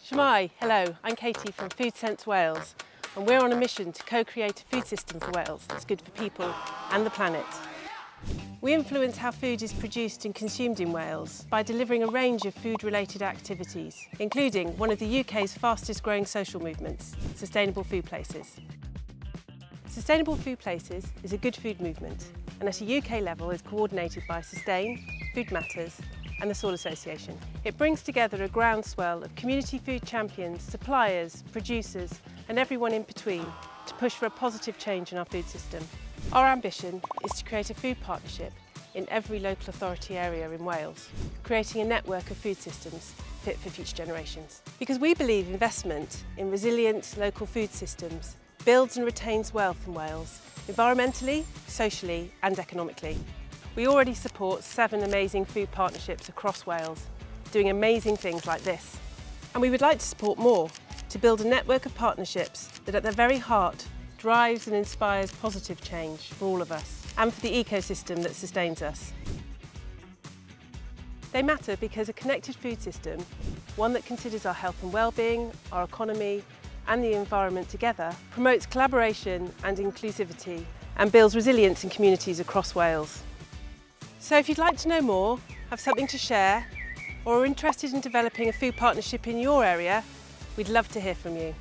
Shmai, hello, I'm Katie from Food Sense Wales, and we're on a mission to co-create a food system for Wales that's good for people and the planet. We influence how food is produced and consumed in Wales by delivering a range of food-related activities, including one of the UK's fastest growing social movements, Sustainable Food Places. Sustainable Food Places is a good food movement, and at a UK level is coordinated by Sustain, Food Matters and the Soil Association. It brings together a groundswell of community food champions, suppliers, producers and everyone in between to push for a positive change in our food system. Our ambition is to create a food partnership in every local authority area in Wales, creating a network of food systems fit for future generations. Because we believe investment in resilient local food systems builds and retains wealth in Wales, environmentally, socially and economically. We already support 7 amazing food partnerships across Wales, doing amazing things like this. And we would like to support more, to build a network of partnerships that at their very heart drives and inspires positive change for all of us and for the ecosystem that sustains us. They matter because a connected food system, one that considers our health and well-being, our economy and the environment together, promotes collaboration and inclusivity and builds resilience in communities across Wales. So if you'd like to know more, have something to share, or are interested in developing a food partnership in your area, we'd love to hear from you.